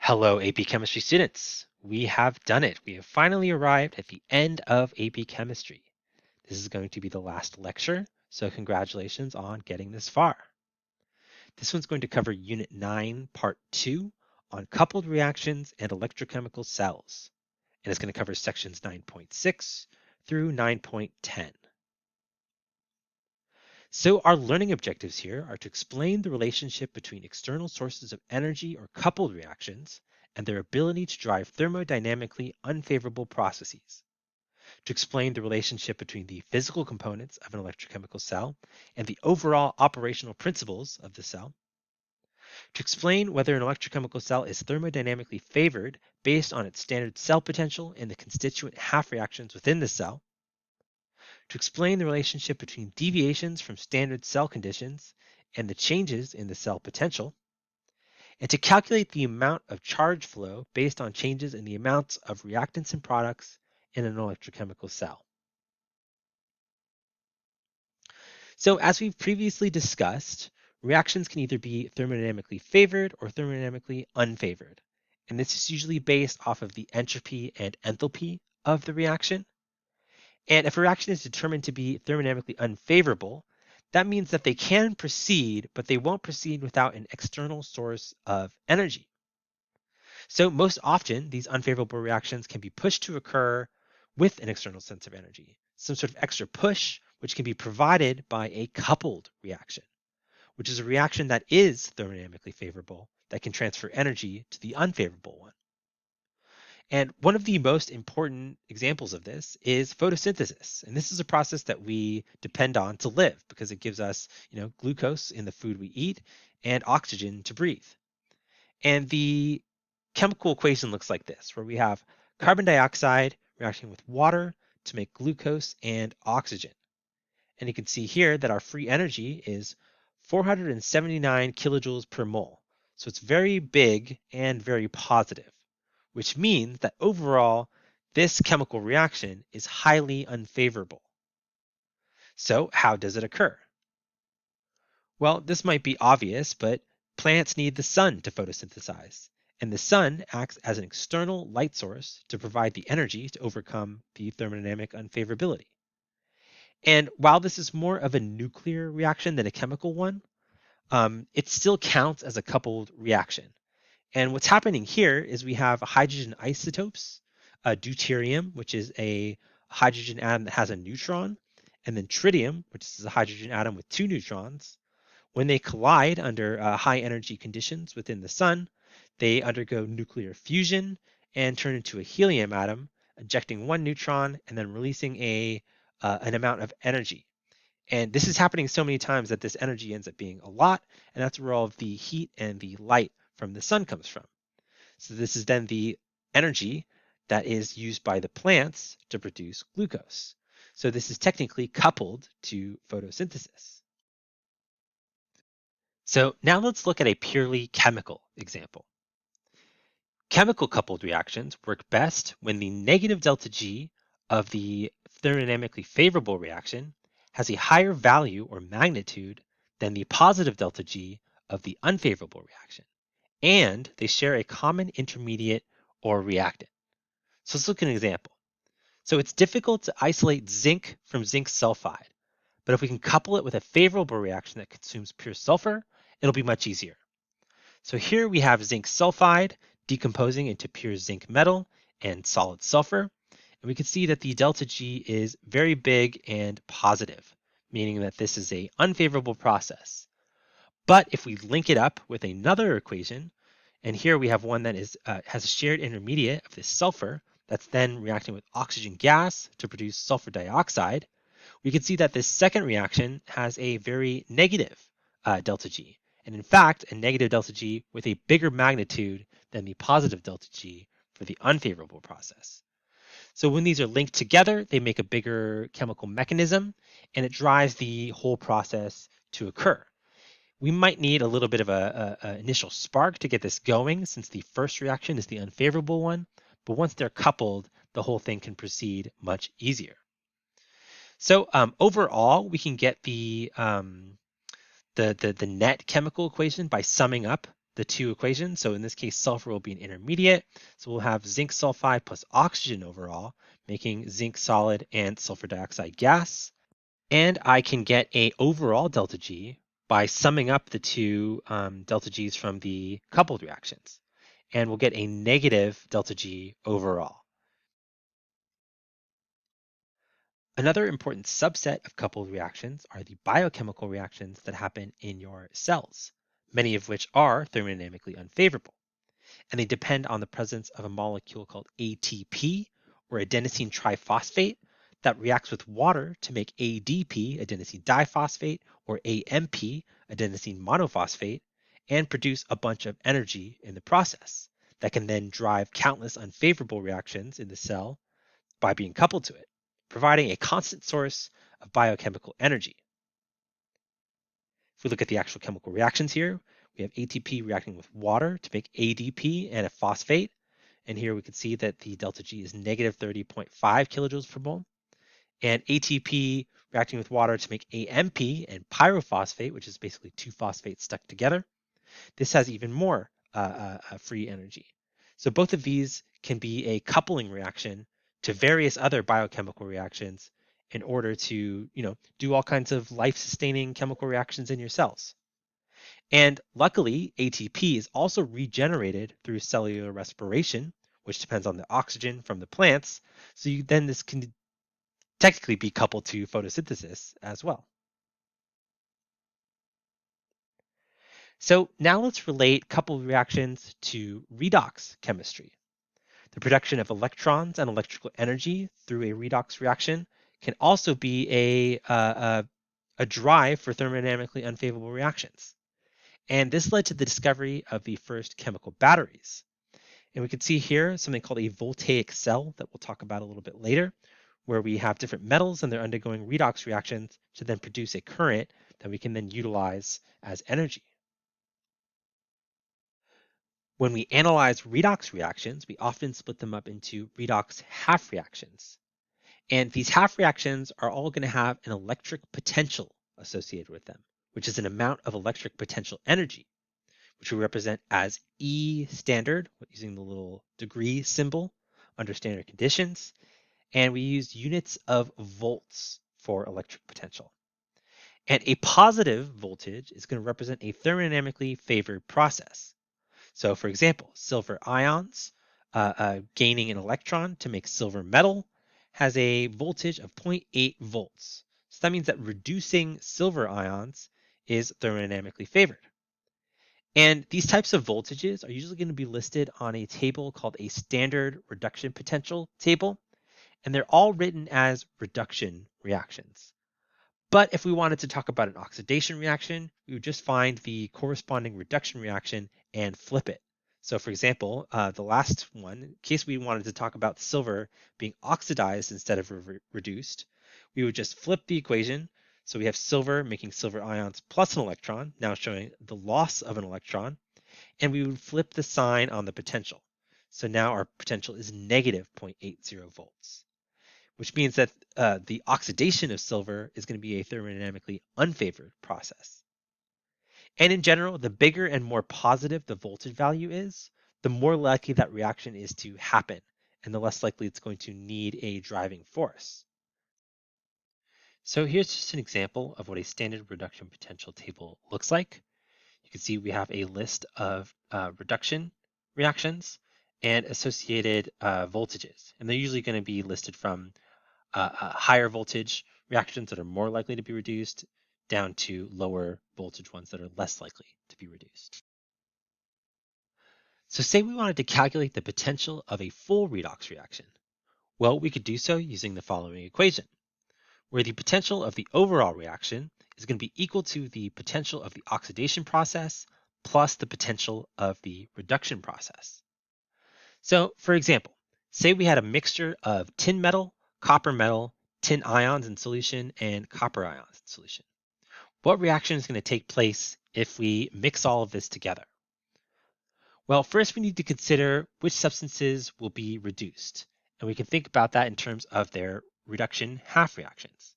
Hello, AP Chemistry students. We have done it. We have finally arrived at the end of AP Chemistry. This is going to be the last lecture, so congratulations on getting this far. This one's going to cover Unit 9, Part 2 on coupled reactions and electrochemical cells. And it's going to cover sections 9.6 through 9.10. So our learning objectives here are to explain the relationship between external sources of energy or coupled reactions and their ability to drive thermodynamically unfavorable processes, to explain the relationship between the physical components of an electrochemical cell and the overall operational principles of the cell, to explain whether an electrochemical cell is thermodynamically favored based on its standard cell potential and the constituent half reactions within the cell, to explain the relationship between deviations from standard cell conditions and the changes in the cell potential, and to calculate the amount of charge flow based on changes in the amounts of reactants and products in an electrochemical cell. So as we've previously discussed, reactions can either be thermodynamically favored or thermodynamically unfavored. And this is usually based off of the entropy and enthalpy of the reaction. And if a reaction is determined to be thermodynamically unfavorable, that means that they can proceed, but they won't proceed without an external source of energy. So most often, these unfavorable reactions can be pushed to occur with an external source of energy, some sort of extra push, which can be provided by a coupled reaction, which is a reaction that is thermodynamically favorable that can transfer energy to the unfavorable one. And one of the most important examples of this is photosynthesis. And this is a process that we depend on to live because it gives us, glucose in the food we eat and oxygen to breathe. And the chemical equation looks like this, where we have carbon dioxide reacting with water to make glucose and oxygen. And you can see here that our free energy is 479 kilojoules per mole. So it's very big and very positive, which means that overall, this chemical reaction is highly unfavorable. So how does it occur? Well, this might be obvious, but plants need the sun to photosynthesize, and the sun acts as an external light source to provide the energy to overcome the thermodynamic unfavorability. And while this is more of a nuclear reaction than a chemical one, it still counts as a coupled reaction. And what's happening here is we have hydrogen isotopes, deuterium, which is a hydrogen atom that has a neutron, and then tritium, which is a hydrogen atom with two neutrons. When they collide under high energy conditions within the sun, they undergo nuclear fusion and turn into a helium atom, ejecting one neutron and then releasing an amount of energy. And this is happening so many times that this energy ends up being a lot, and that's where all of the heat and the light from the sun comes from. So this is then the energy that is used by the plants to produce glucose. So this is technically coupled to photosynthesis. So now let's look at a purely chemical example. Chemical coupled reactions work best when the negative delta G of the thermodynamically favorable reaction has a higher value or magnitude than the positive delta G of the unfavorable reaction, and they share a common intermediate or reactant. So let's look at an example. So it's difficult to isolate zinc from zinc sulfide, but if we can couple it with a favorable reaction that consumes pure sulfur, it'll be much easier. So here we have zinc sulfide decomposing into pure zinc metal and solid sulfur. And we can see that the delta G is very big and positive, meaning that this is an unfavorable process. But if we link it up with another equation, and here we have one that has a shared intermediate of this sulfur that's then reacting with oxygen gas to produce sulfur dioxide, we can see that this second reaction has a very negative delta G. And in fact, a negative delta G with a bigger magnitude than the positive delta G for the unfavorable process. So when these are linked together, they make a bigger chemical mechanism, and it drives the whole process to occur. We might need a little bit of an initial spark to get this going, since the first reaction is the unfavorable one, but once they're coupled, the whole thing can proceed much easier. So overall, we can get the net chemical equation by summing up the two equations. So in this case, sulfur will be an intermediate. So we'll have zinc sulfide plus oxygen overall, making zinc solid and sulfur dioxide gas. And I can get a overall delta G by summing up the two delta Gs from the coupled reactions. And we'll get a negative delta G overall. Another important subset of coupled reactions are the biochemical reactions that happen in your cells, many of which are thermodynamically unfavorable. And they depend on the presence of a molecule called ATP, or adenosine triphosphate, that reacts with water to make ADP, adenosine diphosphate, or AMP, adenosine monophosphate, and produce a bunch of energy in the process that can then drive countless unfavorable reactions in the cell by being coupled to it, providing a constant source of biochemical energy. If we look at the actual chemical reactions here, we have ATP reacting with water to make ADP and a phosphate. And here we can see that the delta G is negative 30.5 kilojoules per mole. And ATP reacting with water to make AMP and pyrophosphate, which is basically two phosphates stuck together. This has even more free energy. So both of these can be a coupling reaction to various other biochemical reactions in order to, do all kinds of life-sustaining chemical reactions in your cells. And luckily, ATP is also regenerated through cellular respiration, which depends on the oxygen from the plants. So this can technically be coupled to photosynthesis as well. So now let's relate coupled reactions to redox chemistry. The production of electrons and electrical energy through a redox reaction can also be a drive for thermodynamically unfavorable reactions. And this led to the discovery of the first chemical batteries. And we can see here something called a Voltaic cell that we'll talk about a little bit later, where we have different metals and they're undergoing redox reactions to then produce a current that we can then utilize as energy. When we analyze redox reactions, we often split them up into redox half reactions. And these half reactions are all going to have an electric potential associated with them, which is an amount of electric potential energy, which we represent as E standard, using the little degree symbol under standard conditions. And we use units of volts for electric potential. And a positive voltage is going to represent a thermodynamically favored process. So for example, silver ions gaining an electron to make silver metal has a voltage of 0.8 volts. So that means that reducing silver ions is thermodynamically favored. And these types of voltages are usually going to be listed on a table called a standard reduction potential table, and they're all written as reduction reactions. But if we wanted to talk about an oxidation reaction, we would just find the corresponding reduction reaction and flip it. So for example, the last one, in case we wanted to talk about silver being oxidized instead of reduced, we would just flip the equation. So we have silver making silver ions plus an electron, now showing the loss of an electron, and we would flip the sign on the potential. So now our potential is negative 0.80 volts, which means that the oxidation of silver is going to be a thermodynamically unfavored process. And in general, the bigger and more positive the voltage value is, the more likely that reaction is to happen, and the less likely it's going to need a driving force. So here's just an example of what a standard reduction potential table looks like. You can see we have a list of reduction reactions and associated voltages, and they're usually going to be listed from higher voltage reactions that are more likely to be reduced down to lower voltage ones that are less likely to be reduced. So say we wanted to calculate the potential of a full redox reaction. Well, we could do so using the following equation, where the potential of the overall reaction is going to be equal to the potential of the oxidation process plus the potential of the reduction process. So for example, say we had a mixture of tin metal, copper metal, tin ions in solution, and copper ions in solution. What reaction is going to take place if we mix all of this together? Well, first we need to consider which substances will be reduced. And we can think about that in terms of their reduction half reactions.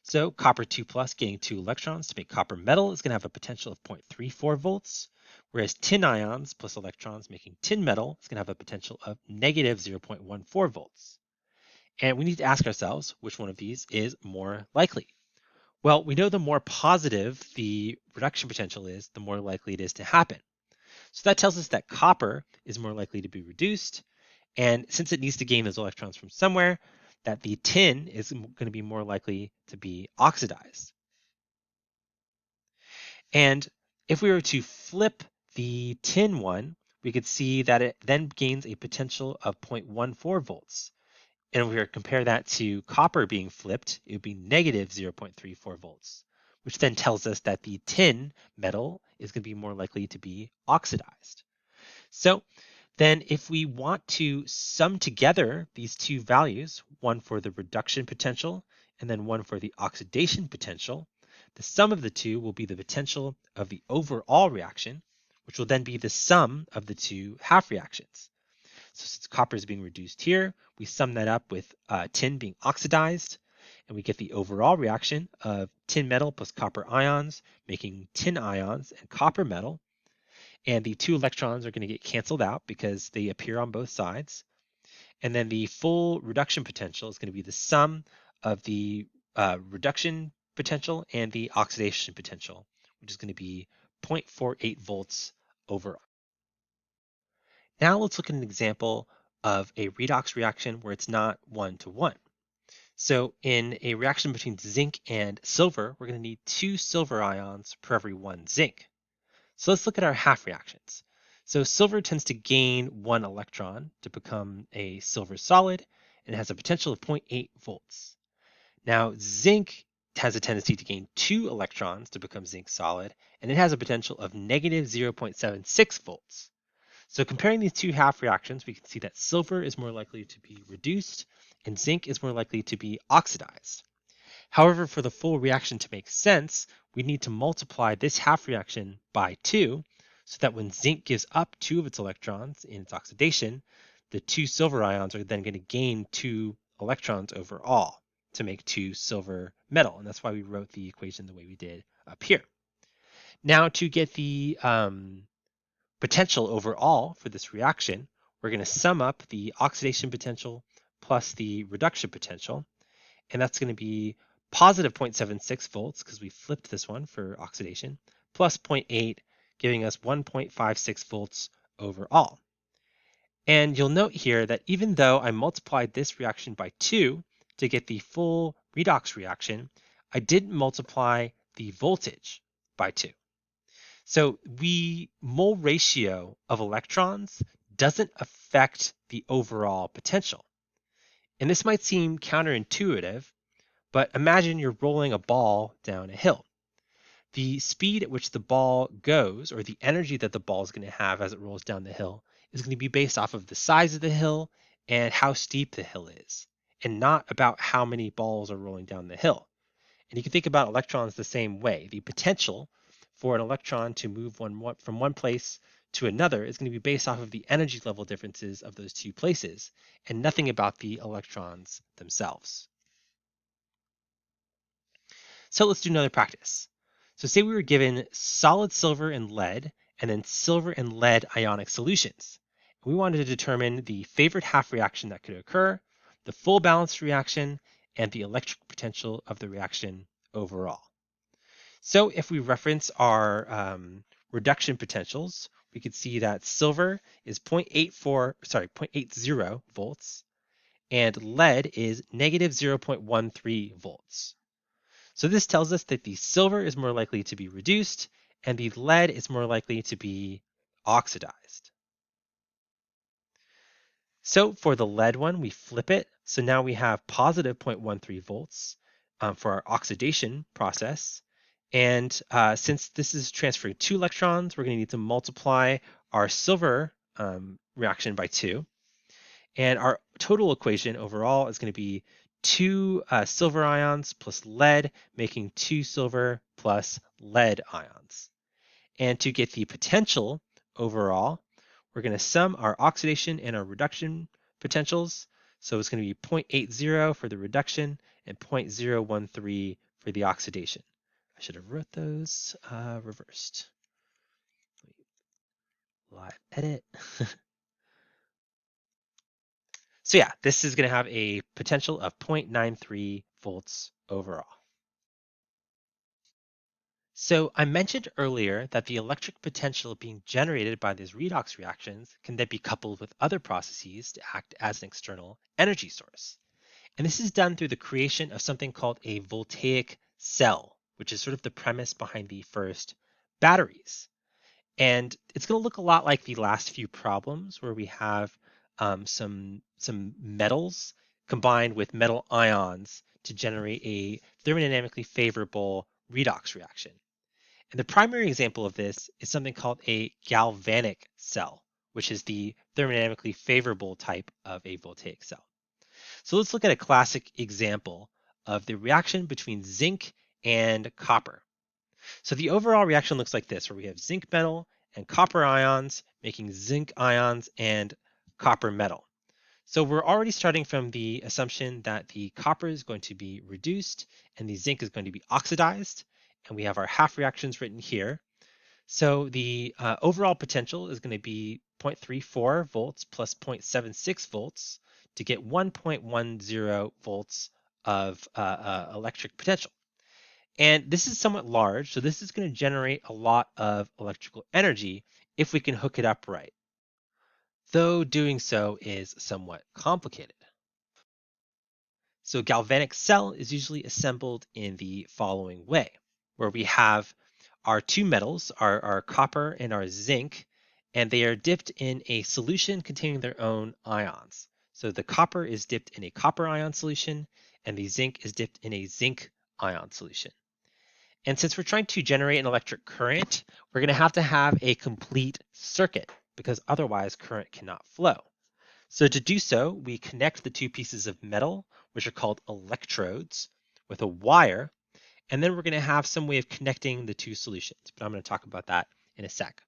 So copper 2 plus getting 2 electrons to make copper metal is going to have a potential of 0.34 volts, whereas tin ions plus electrons making tin metal is going to have a potential of negative 0.14 volts. And we need to ask ourselves which one of these is more likely. Well, we know the more positive the reduction potential is, the more likely it is to happen. So that tells us that copper is more likely to be reduced. And since it needs to gain those electrons from somewhere, that the tin is going to be more likely to be oxidized. And if we were to flip the tin one, we could see that it then gains a potential of 0.14 volts. And if we were to compare that to copper being flipped, it would be negative 0.34 volts, which then tells us that the tin metal is going to be more likely to be oxidized. So then if we want to sum together these two values, one for the reduction potential and then one for the oxidation potential, the sum of the two will be the potential of the overall reaction, which will then be the sum of the two half reactions. So since copper is being reduced here, we sum that up with tin being oxidized, and we get the overall reaction of tin metal plus copper ions, making tin ions and copper metal. And the two electrons are going to get canceled out because they appear on both sides. And then the full reduction potential is going to be the sum of the reduction potential and the oxidation potential, which is going to be 0.48 volts overall. Now let's look at an example of a redox reaction where it's not one-to-one. So in a reaction between zinc and silver, we're going to need 2 silver ions per every 1 zinc. So let's look at our half reactions. So silver tends to gain 1 electron to become a silver solid and has a potential of 0.8 volts. Now zinc has a tendency to gain 2 electrons to become zinc solid, and it has a potential of negative 0.76 volts. So comparing these two half reactions, we can see that silver is more likely to be reduced and zinc is more likely to be oxidized. However, for the full reaction to make sense, we need to multiply this half reaction by 2 so that when zinc gives up 2 of its electrons in its oxidation, the 2 silver ions are then going to gain 2 electrons overall to make 2 silver metal. And that's why we wrote the equation the way we did up here. Now to get the potential overall for this reaction, we're going to sum up the oxidation potential plus the reduction potential, and that's going to be positive 0.76 volts because we flipped this one for oxidation, plus 0.8, giving us 1.56 volts overall. And you'll note here that even though I multiplied this reaction by 2 to get the full redox reaction, I didn't multiply the voltage by 2. So the mole ratio of electrons doesn't affect the overall potential. And this might seem counterintuitive, but imagine you're rolling a ball down a hill. The speed at which the ball goes, or the energy that the ball is going to have as it rolls down the hill, is going to be based off of the size of the hill and how steep the hill is, and not about how many balls are rolling down the hill. And you can think about electrons the same way. The potential for an electron to move from one place to another is going to be based off of the energy level differences of those two places, and nothing about the electrons themselves. So let's do another practice. So say we were given solid silver and lead, and then silver and lead ionic solutions. We wanted to determine the favored half reaction that could occur, the full balanced reaction, and the electric potential of the reaction overall. So if we reference our reduction potentials, we could see that silver is 0.80 volts, and lead is negative 0.13 volts. So this tells us that the silver is more likely to be reduced, and the lead is more likely to be oxidized. So for the lead one, we flip it. So now we have positive 0.13 volts for our oxidation process. And since this is transferring 2 electrons, we're going to need to multiply our silver reaction by 2. And our total equation overall is going to be 2 silver ions plus lead, making 2 silver plus lead ions. And to get the potential overall, we're going to sum our oxidation and our reduction potentials. So it's going to be 0.80 for the reduction and 0.013 for the oxidation. I should have wrote those reversed. Live edit. So yeah, this is going to have a potential of 0.93 volts overall. So I mentioned earlier that the electric potential being generated by these redox reactions can then be coupled with other processes to act as an external energy source. And this is done through the creation of something called a Voltaic cell, which is sort of the premise behind the first batteries. And it's going to look a lot like the last few problems where we have some metals combined with metal ions to generate a thermodynamically favorable redox reaction. And the primary example of this is something called a galvanic cell, which is the thermodynamically favorable type of a voltaic cell. So let's look at a classic example of the reaction between zinc and copper. So the overall reaction looks like this, where we have zinc metal and copper ions making zinc ions and copper metal. So we're already starting from the assumption that the copper is going to be reduced and the zinc is going to be oxidized. And we have our half reactions written here. So the overall potential is going to be 0.34 volts plus 0.76 volts to get 1.10 volts of electric potential. And this is somewhat large, so this is going to generate a lot of electrical energy if we can hook it up right, though doing so is somewhat complicated. So a galvanic cell is usually assembled in the following way, where we have our two metals, our copper and our zinc, and they are dipped in a solution containing their own ions. So the copper is dipped in a copper ion solution, and the zinc is dipped in a zinc ion solution. And since we're trying to generate an electric current, we're going to have a complete circuit because otherwise current cannot flow. So to do so, we connect the two pieces of metal, which are called electrodes, with a wire, and then we're going to have some way of connecting the two solutions, but I'm going to talk about that in a sec.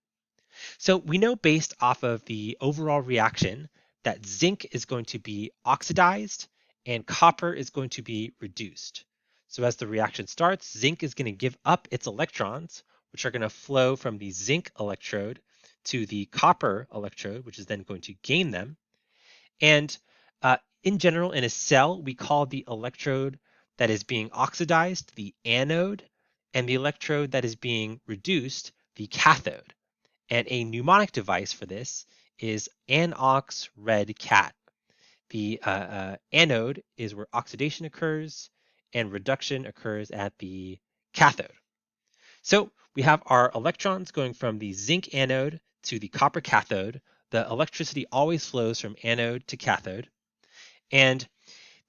So we know based off of the overall reaction that zinc is going to be oxidized and copper is going to be reduced. So as the reaction starts, zinc is going to give up its electrons, which are going to flow from the zinc electrode to the copper electrode, which is then going to gain them. And in general, in a cell, we call the electrode that is being oxidized the anode, and the electrode that is being reduced the cathode. And a mnemonic device for this is anox red cat. The anode is where oxidation occurs, and reduction occurs at the cathode. So we have our electrons going from the zinc anode to the copper cathode. The electricity always flows from anode to cathode. And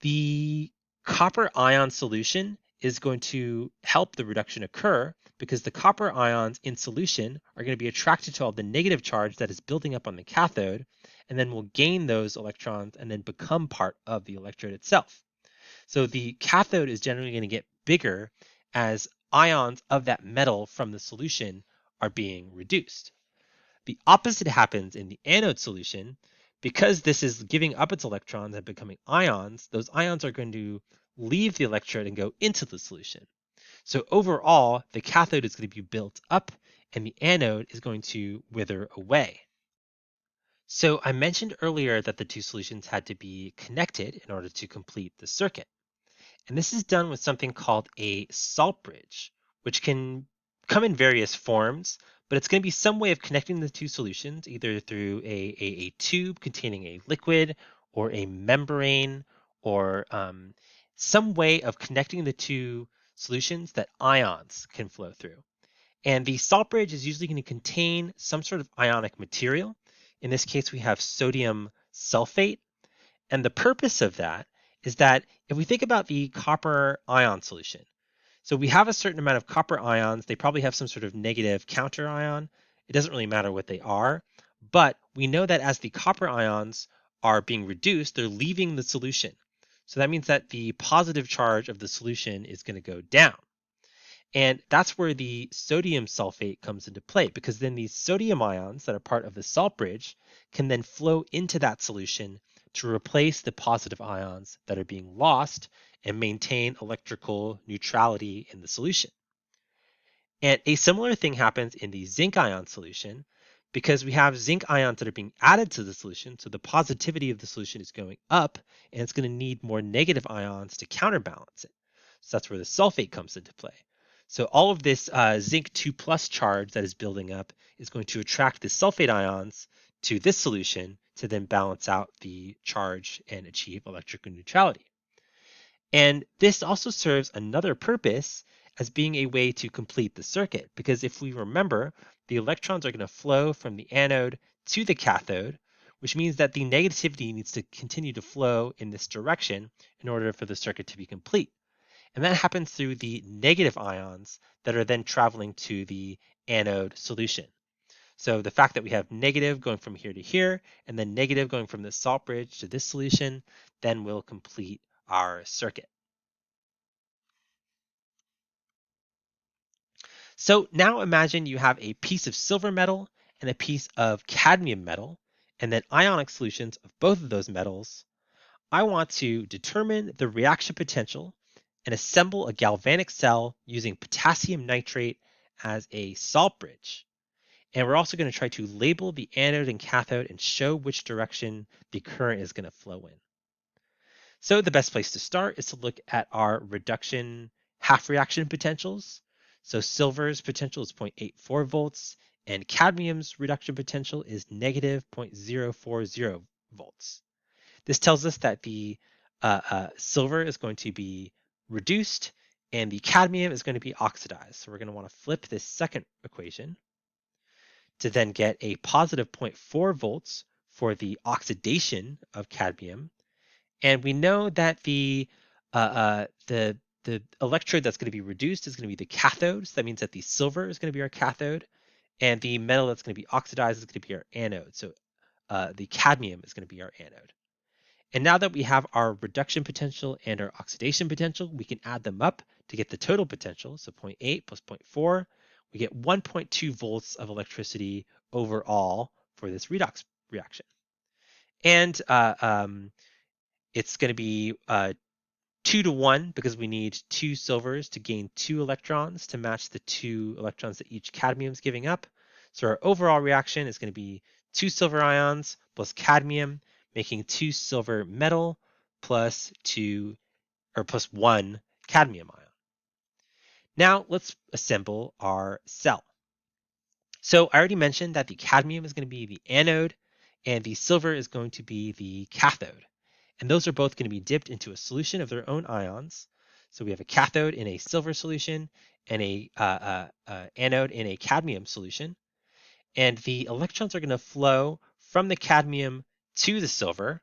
the copper ion solution is going to help the reduction occur because the copper ions in solution are going to be attracted to all the negative charge that is building up on the cathode, and then will gain those electrons and then become part of the electrode itself. So the cathode is generally going to get bigger as ions of that metal from the solution are being reduced. The opposite happens in the anode solution. Because this is giving up its electrons and becoming ions, those ions are going to leave the electrode and go into the solution. So overall, the cathode is going to be built up and the anode is going to wither away. So I mentioned earlier that the two solutions had to be connected in order to complete the circuit. And this is done with something called a salt bridge, which can come in various forms, but it's going to be some way of connecting the two solutions, either through a tube containing a liquid or a membrane or some way of connecting the two solutions that ions can flow through. And the salt bridge is usually going to contain some sort of ionic material. In this case, we have sodium sulfate. And the purpose of that is that if we think about the copper ion solution, so we have a certain amount of copper ions, they probably have some sort of negative counter ion. It doesn't really matter what they are, but we know that as the copper ions are being reduced, they're leaving the solution. So that means that the positive charge of the solution is going to go down. And that's where the sodium sulfate comes into play, because then these sodium ions that are part of the salt bridge can then flow into that solution, to replace the positive ions that are being lost and maintain electrical neutrality in the solution. And a similar thing happens in the zinc ion solution because we have zinc ions that are being added to the solution. So the positivity of the solution is going up, and it's going to need more negative ions to counterbalance it. So that's where the sulfate comes into play. So all of this zinc 2 plus charge that is building up is going to attract the sulfate ions to this solution to then balance out the charge and achieve electrical neutrality. And this also serves another purpose as being a way to complete the circuit, because if we remember, the electrons are going to flow from the anode to the cathode, which means that the negativity needs to continue to flow in this direction in order for the circuit to be complete. And that happens through the negative ions that are then traveling to the anode solution. So the fact that we have negative going from here to here, and then negative going from the salt bridge to this solution, then will complete our circuit. So now imagine you have a piece of silver metal and a piece of cadmium metal, and then ionic solutions of both of those metals. I want to determine the reaction potential and assemble a galvanic cell using potassium nitrate as a salt bridge. And we're also going to try to label the anode and cathode and show which direction the current is going to flow in. So the best place to start is to look at our reduction half reaction potentials. So silver's potential is 0.84 volts, and cadmium's reduction potential is negative 0.040 volts. This tells us that the silver is going to be reduced and the cadmium is going to be oxidized. So we're going to want to flip this second equation to then get a positive 0.4 volts for the oxidation of cadmium. And we know that the electrode that's going to be reduced is going to be the cathode. So that means that the silver is going to be our cathode, and the metal that's going to be oxidized is going to be our anode. So the cadmium is going to be our anode. And now that we have our reduction potential and our oxidation potential, we can add them up to get the total potential. So 0.8 plus 0.4, we get 1.2 volts of electricity overall for this redox reaction. And it's going to be 2 to 1 because we need 2 silvers to gain 2 electrons to match the 2 electrons that each cadmium is giving up. So our overall reaction is going to be 2 silver ions plus cadmium, making 2 silver metal plus 1 cadmium ion. Now let's assemble our cell. So I already mentioned that the cadmium is going to be the anode and the silver is going to be the cathode. And those are both going to be dipped into a solution of their own ions. So we have a cathode in a silver solution and a anode in a cadmium solution. And the electrons are going to flow from the cadmium to the silver.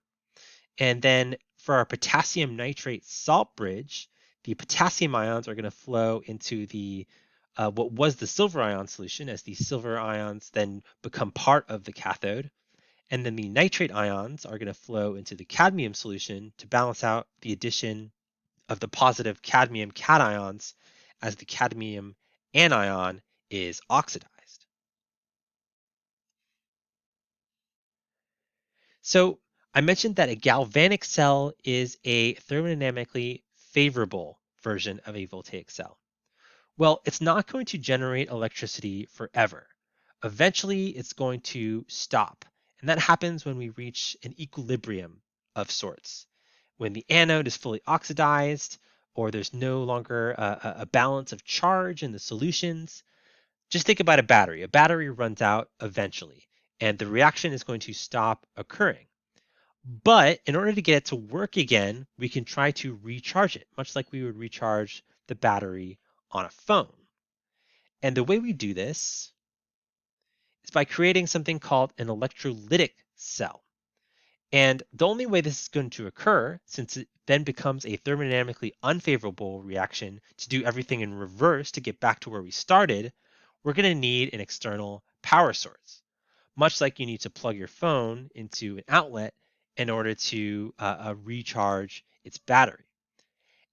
And then for our potassium nitrate salt bridge, the potassium ions are going to flow into the what was the silver ion solution as the silver ions then become part of the cathode. And then the nitrate ions are going to flow into the cadmium solution to balance out the addition of the positive cadmium cations as the cadmium anion is oxidized. So I mentioned that a galvanic cell is a thermodynamically favorable version of a voltaic cell. Well, it's not going to generate electricity forever. Eventually, it's going to stop. And that happens when we reach an equilibrium of sorts. When the anode is fully oxidized, or there's no longer a balance of charge in the solutions. Just think about a battery. A battery runs out eventually, and the reaction is going to stop occurring. But in order to get it to work again, we can try to recharge it, much like we would recharge the battery on a phone. And the way we do this is by creating something called an electrolytic cell. And the only way this is going to occur, since it then becomes a thermodynamically unfavorable reaction to do everything in reverse to get back to where we started, we're going to need an external power source. Much like you need to plug your phone into an outlet in order to recharge its battery.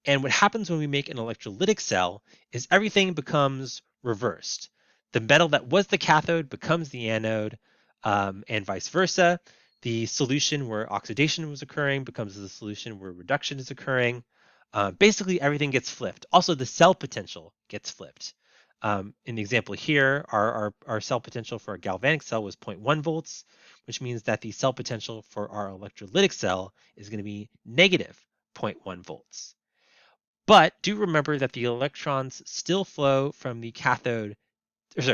And what happens when we make an electrolytic cell is everything becomes reversed. The metal that was the cathode becomes the anode, and vice versa. The solution where oxidation was occurring becomes the solution where reduction is occurring. Basically, everything gets flipped. Also, the cell potential gets flipped. In the example here, our cell potential for a galvanic cell was 0.1 volts, which means that the cell potential for our electrolytic cell is going to be negative 0.1 volts. But do remember that the electrons still flow from the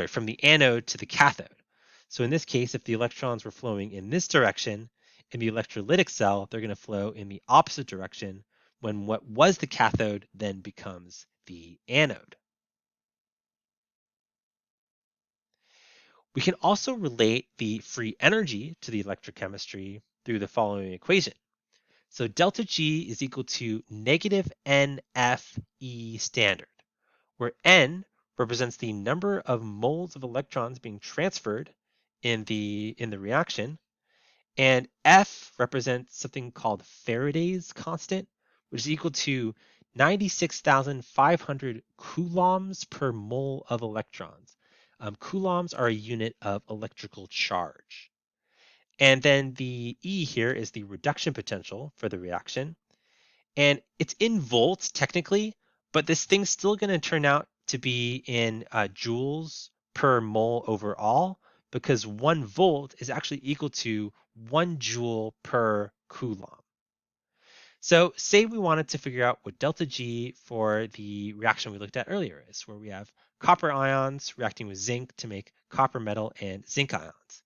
from the anode to the cathode. So in this case, if the electrons were flowing in this direction in the electrolytic cell, they're going to flow in the opposite direction when what was the cathode then becomes the anode. We can also relate the free energy to the electrochemistry through the following equation. So delta G is equal to negative NFE standard, where N represents the number of moles of electrons being transferred in the reaction, and F represents something called Faraday's constant, which is equal to 96,500 coulombs per mole of electrons. Coulombs are a unit of electrical charge. And then the E here is the reduction potential for the reaction. And it's in volts technically, but this thing's still going to turn out to be in joules per mole overall, because 1 volt is actually equal to 1 joule per coulomb. So say we wanted to figure out what delta G for the reaction we looked at earlier is, where we have copper ions reacting with zinc to make copper metal and zinc ions.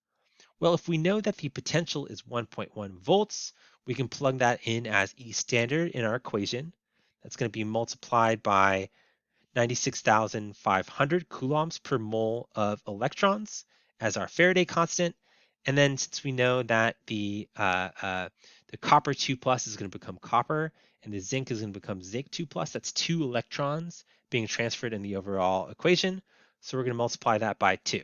Well, if we know that the potential is 1.1 volts, we can plug that in as E standard in our equation. That's going to be multiplied by 96,500 coulombs per mole of electrons as our Faraday constant. And then since we know that the copper 2 plus is going to become copper and the zinc is going to become zinc 2 plus, that's 2 electrons being transferred in the overall equation. So we're going to multiply that by 2.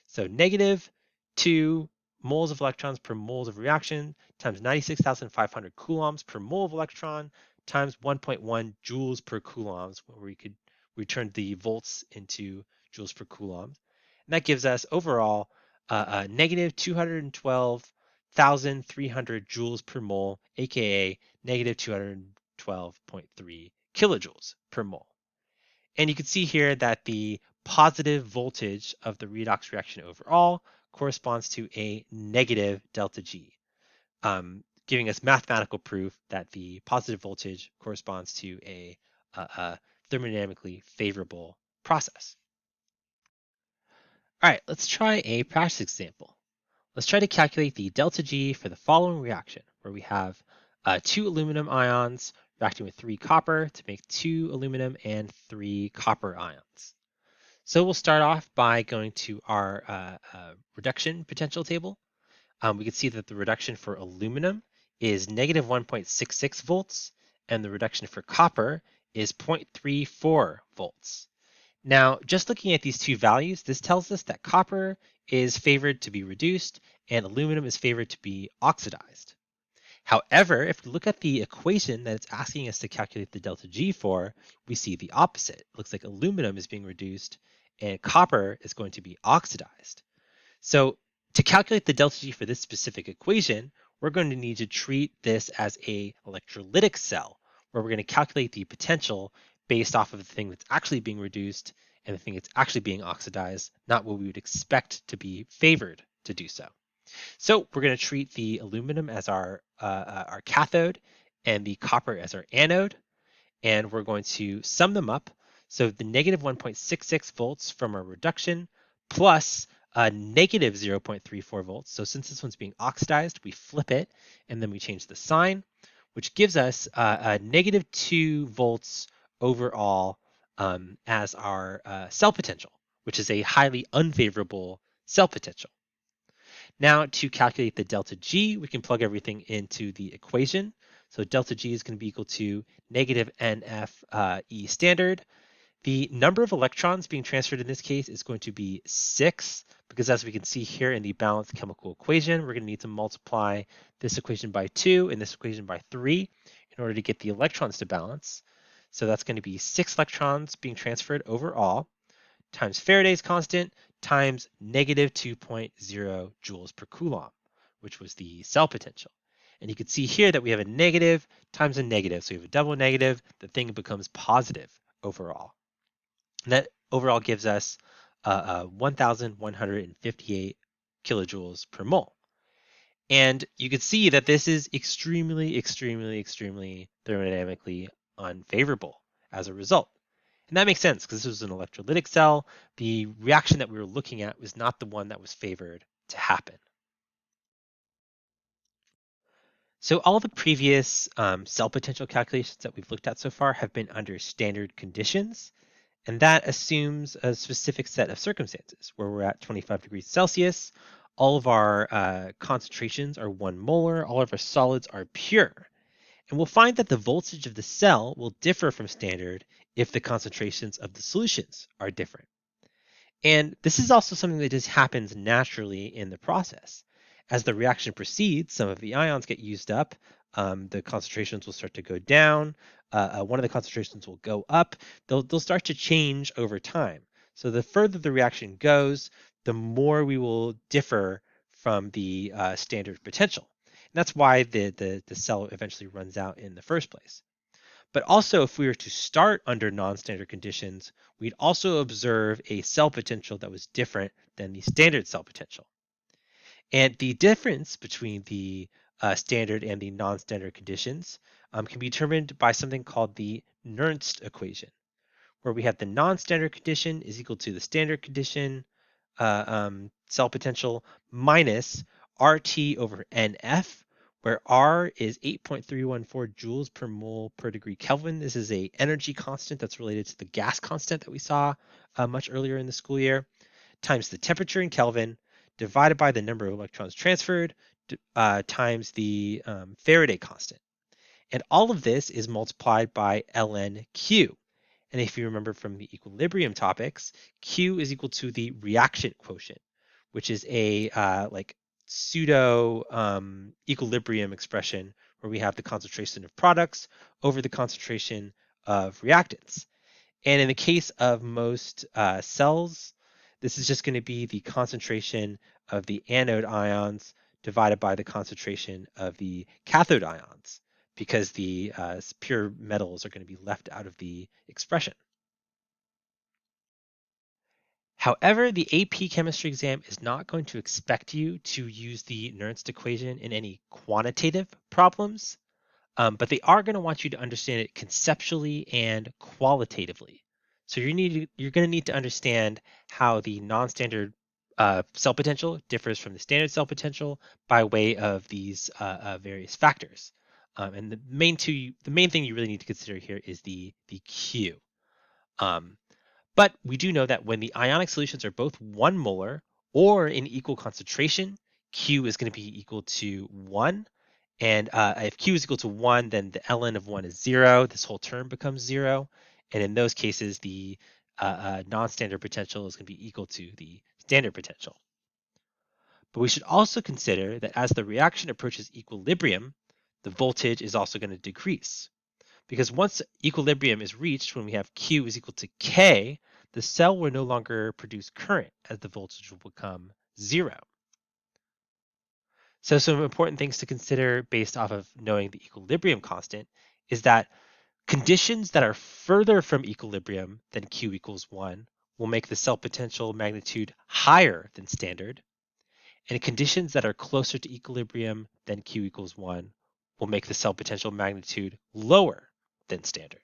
So negative 2 moles of electrons per moles of reaction times 96,500 coulombs per mole of electron times 1.1 joules per coulombs, where we could return the volts into joules per coulomb. And that gives us overall negative 212,300 joules per mole, aka negative 212.3 kilojoules per mole. And you can see here that the positive voltage of the redox reaction overall corresponds to a negative delta G, giving us mathematical proof that the positive voltage corresponds to a thermodynamically favorable process. All right, let's try a practice example. Let's try to calculate the delta G for the following reaction, where we have 2 aluminum ions reacting with 3 copper to make 2 aluminum and 3 copper ions. So we'll start off by going to our reduction potential table. We can see that the reduction for aluminum is negative 1.66 volts, and the reduction for copper is 0.34 volts. Now, just looking at these two values, this tells us that copper is favored to be reduced and aluminum is favored to be oxidized. However, if we look at the equation that it's asking us to calculate the delta G for, we see the opposite. It looks like aluminum is being reduced and copper is going to be oxidized. So to calculate the delta G for this specific equation, we're going to need to treat this as a electrolytic cell, where we're going to calculate the potential based off of the thing that's actually being reduced and the thing that's actually being oxidized, not what we would expect to be favored to do so. So we're going to treat the aluminum as our cathode and the copper as our anode, and we're going to sum them up. So the negative 1.66 volts from our reduction plus negative 0.34 volts. So since this one's being oxidized, we flip it and then we change the sign, which gives us a negative 2 volts overall as our cell potential, which is a highly unfavorable cell potential. Now to calculate the delta G, we can plug everything into the equation. So delta G is going to be equal to negative NF E standard. The number of electrons being transferred in this case is going to be 6, because as we can see here in the balanced chemical equation, we're going to need to multiply this equation by 2 and this equation by 3 in order to get the electrons to balance. So that's going to be 6 electrons being transferred overall times Faraday's constant times negative 2.0 joules per coulomb, which was the cell potential. And you can see here that we have a negative times a negative. So we have a double negative, the thing becomes positive overall. And that overall gives us 1,158 kilojoules per mole. And you can see that this is extremely, extremely, extremely thermodynamically unfavorable as a result. And that makes sense because this was an electrolytic cell. The reaction that we were looking at was not the one that was favored to happen. So all the previous cell potential calculations that we've looked at so far have been under standard conditions. And that assumes a specific set of circumstances where we're at 25 degrees Celsius. All of our concentrations are 1 molar. All of our solids are pure. And we'll find that the voltage of the cell will differ from standard if the concentrations of the solutions are different. And this is also something that just happens naturally in the process. As the reaction proceeds, some of the ions get used up, the concentrations will start to go down, one of the concentrations will go up, they'll start to change over time. So the further the reaction goes, the more we will differ from the standard potential. And that's why the cell eventually runs out in the first place. But also, if we were to start under non-standard conditions, we'd also observe a cell potential that was different than the standard cell potential. And the difference between the standard and the non-standard conditions can be determined by something called the Nernst equation, where we have the non-standard condition is equal to the standard condition cell potential minus RT over NF, where R is 8.314 joules per mole per degree Kelvin. This is a energy constant that's related to the gas constant that we saw much earlier in the school year, times the temperature in Kelvin, divided by the number of electrons transferred, times the Faraday constant. And all of this is multiplied by ln Q. And if you remember from the equilibrium topics, Q is equal to the reaction quotient, which is a like pseudo equilibrium expression where we have the concentration of products over the concentration of reactants. And in the case of most cells, this is just going to be the concentration of the anode ions divided by the concentration of the cathode ions, because the pure metals are going to be left out of the expression. However, the AP chemistry exam is not going to expect you to use the Nernst equation in any quantitative problems, but they are going to want you to understand it conceptually and qualitatively. So you're going to need to understand how the non-standard cell potential differs from the standard cell potential by way of these various factors. And the main thing you really need to consider here is the Q. But we do know that when the ionic solutions are both 1 molar or in equal concentration, Q is going to be equal to 1. And if Q is equal to 1, then the ln of 1 is 0. This whole term becomes 0. And in those cases, the non-standard potential is going to be equal to the standard potential. But we should also consider that as the reaction approaches equilibrium, the voltage is also going to decrease. Because once equilibrium is reached, when we have Q is equal to K, the cell will no longer produce current as the voltage will become 0. So some important things to consider based off of knowing the equilibrium constant is that conditions that are further from equilibrium than Q equals 1 will make the cell potential magnitude higher than standard, and conditions that are closer to equilibrium than Q equals 1 will make the cell potential magnitude lower than standard.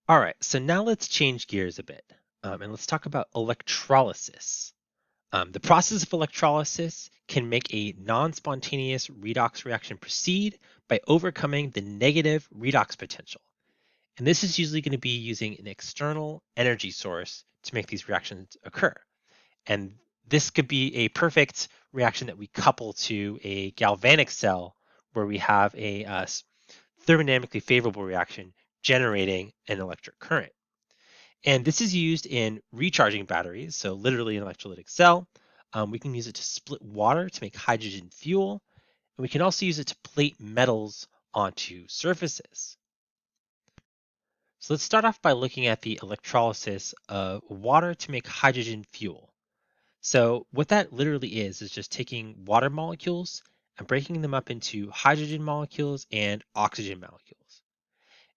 All right, so now let's change gears a bit, and let's talk about electrolysis. The process of electrolysis can make a non-spontaneous redox reaction proceed by overcoming the negative redox potential. And this is usually going to be using an external energy source to make these reactions occur. And this could be a perfect reaction that we couple to a galvanic cell where we have a thermodynamically favorable reaction generating an electric current. And this is used in recharging batteries, so literally an electrolytic cell. We can use it to split water to make hydrogen fuel, and we can also use it to plate metals onto surfaces. So let's start off by looking at the electrolysis of water to make hydrogen fuel. So what that literally is just taking water molecules and breaking them up into hydrogen molecules and oxygen molecules.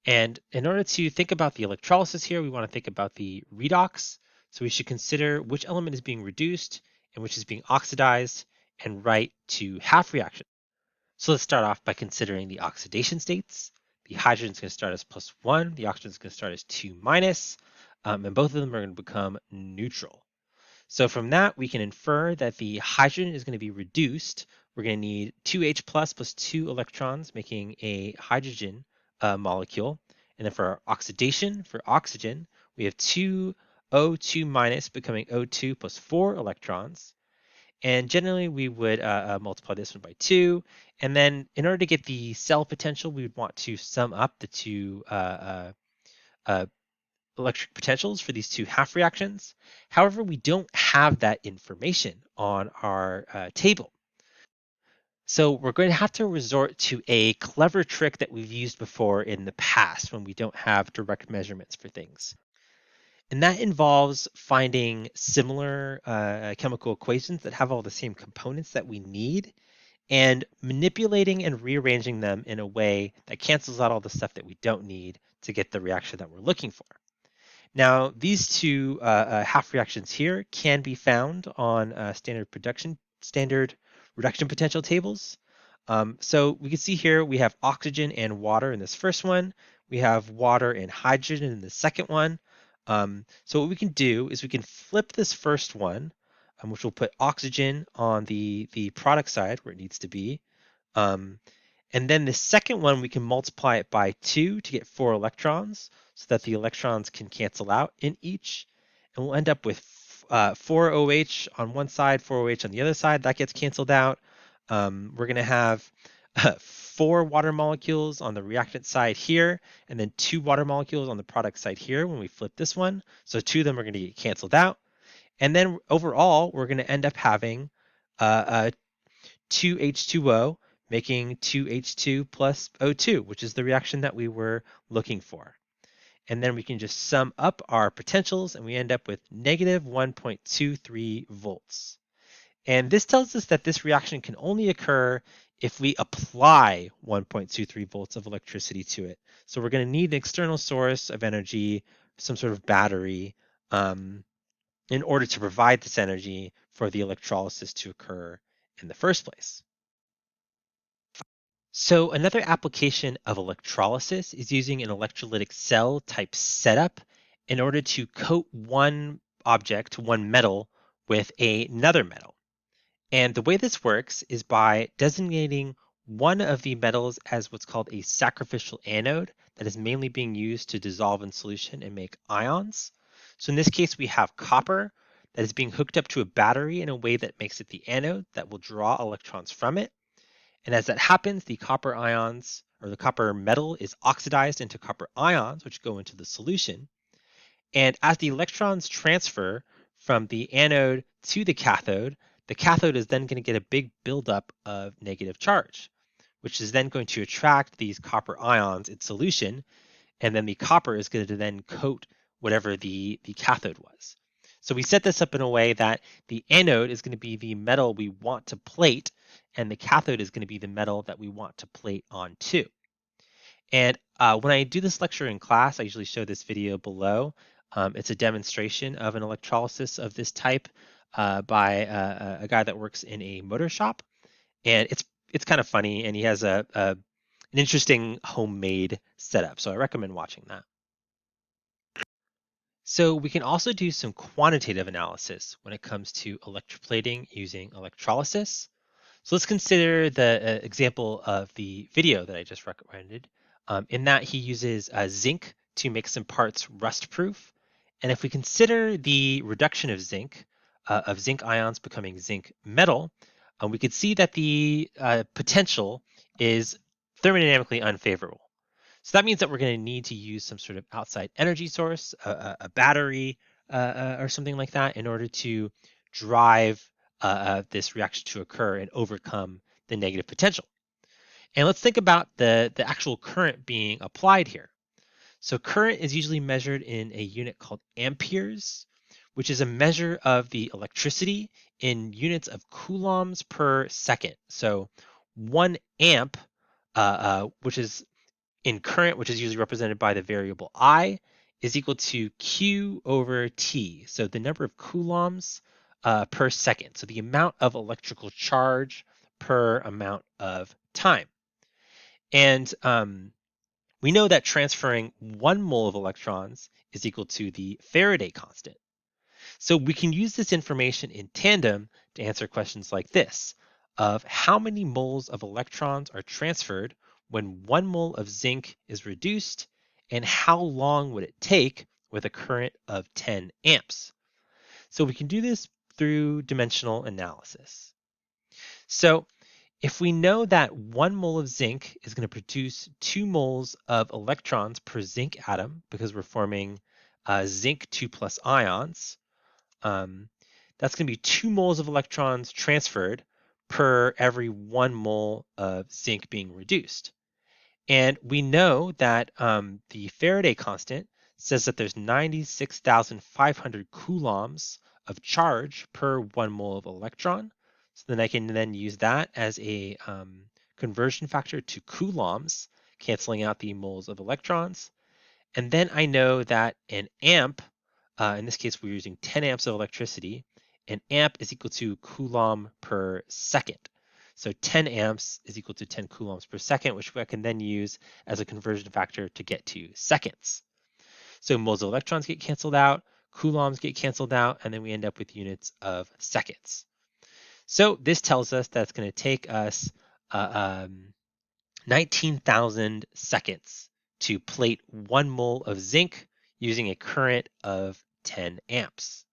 And in order to think about the electrolysis here, we want to think about the redox. So we should consider which element is being reduced and which is being oxidized and write to half reaction. So let's start off by considering the oxidation states. The hydrogen is going to start as +1, the oxygen is going to start as 2 minus, and both of them are going to become neutral. So from that, we can infer that the hydrogen is going to be reduced. We're going to need 2H plus 2 electrons, making a hydrogen molecule. And then for our oxidation, for oxygen, we have 2O2 minus becoming O2 plus 4 electrons. And generally, we would multiply this one by 2. And then in order to get the cell potential, we would want to sum up the two uh, electric potentials for these two half reactions. However, we don't have that information on our table. So we're going to have to resort to a clever trick that we've used before in the past when we don't have direct measurements for things. And that involves finding similar chemical equations that have all the same components that we need and manipulating and rearranging them in a way that cancels out all the stuff that we don't need to get the reaction that we're looking for. Now, these two half reactions here can be found on standard reduction potential tables. So we can see here we have oxygen and water in this first one. We have water and hydrogen in the second one. So what we can do is we can flip this first one, which will put oxygen on the product side where it needs to be. Um, and then the second one, we can multiply it by 2 to get 4 electrons so that the electrons can cancel out in each. And we'll end up with 4 OH on one side, 4 OH on the other side. That gets canceled out. We're going to have 4 water molecules on the reactant side here, and then 2 water molecules on the product side here when we flip this one. So 2 of them are going to get canceled out. And then overall, we're going to end up having 2H2O making 2H2 plus O2, which is the reaction that we were looking for. And then we can just sum up our potentials and we end up with negative 1.23 volts. And this tells us that this reaction can only occur if we apply 1.23 volts of electricity to it. So we're going to need an external source of energy, some sort of battery, in order to provide this energy for the electrolysis to occur in the first place. So another application of electrolysis is using an electrolytic cell type setup in order to coat one object, one metal, with another metal. And the way this works is by designating one of the metals as what's called a sacrificial anode that is mainly being used to dissolve in solution and make ions. So in this case, we have copper that is being hooked up to a battery in a way that makes it the anode that will draw electrons from it. And as that happens, the copper ions or the copper metal is oxidized into copper ions, which go into the solution. And as the electrons transfer from the anode to the cathode is then going to get a big buildup of negative charge, which is then going to attract these copper ions in solution. And then the copper is going to then coat whatever the cathode was. So we set this up in a way that the anode is going to be the metal we want to plate, and the cathode is going to be the metal that we want to plate onto. And when I do this lecture in class, I usually show this video below. It's a demonstration of an electrolysis of this type by a guy that works in a motor shop, and it's kind of funny, and he has an interesting homemade setup. So I recommend watching that. So we can also do some quantitative analysis when it comes to electroplating using electrolysis. So let's consider the example of the video that I just recommended. In that he uses zinc to make some parts rust proof. And if we consider the reduction of zinc ions becoming zinc metal, we could see that the potential is thermodynamically unfavorable. So that means that we're going to need to use some sort of outside energy source, a battery or something like that in order to drive this reaction to occur and overcome the negative potential. And let's think about the actual current being applied here. So current is usually measured in a unit called amperes, which is a measure of the electricity in units of coulombs per second. So 1 amp, which is in current, which is usually represented by the variable I, is equal to Q over T. So the number of coulombs per second. So the amount of electrical charge per amount of time. And we know that transferring 1 mole of electrons is equal to the Faraday constant. So we can use this information in tandem to answer questions like this of how many moles of electrons are transferred when 1 mole of zinc is reduced, and how long would it take with a current of 10 amps. So we can do this through dimensional analysis. So if we know that 1 mole of zinc is going to produce 2 moles of electrons per zinc atom because we're forming zinc 2 plus ions, that's going to be 2 moles of electrons transferred per every 1 mole of zinc being reduced. And we know that the Faraday constant says that there's 96,500 coulombs of charge per 1 mole of electron. So then I can then use that as a conversion factor to coulombs, canceling out the moles of electrons. And then I know that an amp, in this case we're using 10 amps of electricity, an amp is equal to coulomb per second. So 10 amps is equal to 10 coulombs per second, which I can then use as a conversion factor to get to seconds. So moles of electrons get canceled out, coulombs get canceled out, and then we end up with units of seconds. So this tells us that it's going to take us 19,000 seconds to plate 1 mole of zinc using a current of 10 amps.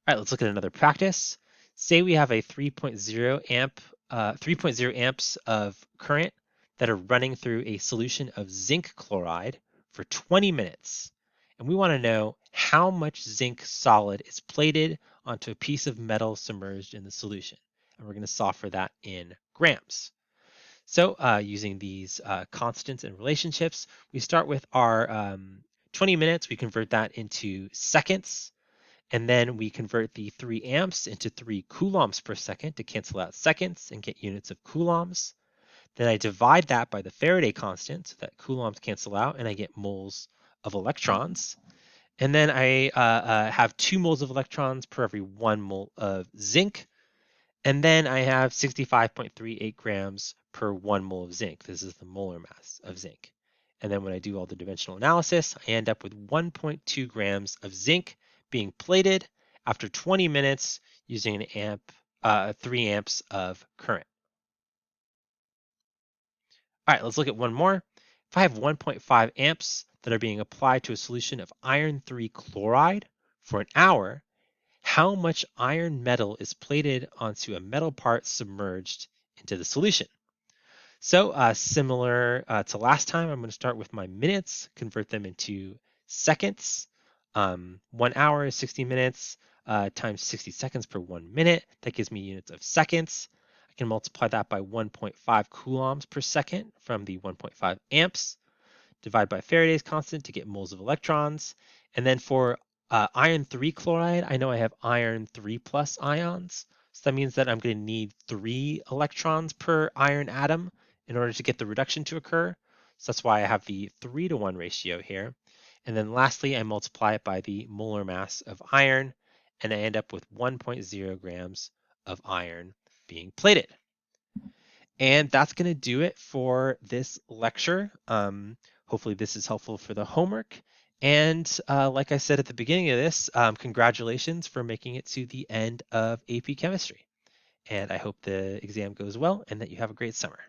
All right, let's look at another practice. Say we have a 3.0 amps of current that are running through a solution of zinc chloride for 20 minutes. And we want to know how much zinc solid is plated onto a piece of metal submerged in the solution. And we're going to solve for that in grams. So using these constants and relationships, we start with our 20 minutes, we convert that into seconds, and then we convert the 3 amps into 3 coulombs per second to cancel out seconds and get units of coulombs. Then I divide that by the Faraday constant so that coulombs cancel out and I get moles of electrons. And then I have 2 moles of electrons per every 1 mole of zinc. And then I have 65.38 grams per 1 mole of zinc. This is the molar mass of zinc. And then when I do all the dimensional analysis, I end up with 1.2 grams of zinc being plated after 20 minutes using an amp, 3 amps of current. All right, let's look at one more. If I have 1.5 amps that are being applied to a solution of iron 3 chloride for an hour, how much iron metal is plated onto a metal part submerged into the solution? So similar to last time, I'm going to start with my minutes, convert them into seconds. 1 hour is 60 minutes times 60 seconds per 1 minute. That gives me units of seconds. I can multiply that by 1.5 coulombs per second from the 1.5 amps. Divide by Faraday's constant to get moles of electrons. And then for iron 3 chloride, I know I have iron 3 plus ions. So that means that I'm going to need 3 electrons per iron atom in order to get the reduction to occur. So that's why I have the 3-to-1 ratio here. And then lastly, I multiply it by the molar mass of iron, and I end up with 1.0 grams of iron being plated. And that's going to do it for this lecture. Hopefully this is helpful for the homework. And like I said at the beginning of this, congratulations for making it to the end of AP Chemistry. And I hope the exam goes well and that you have a great summer.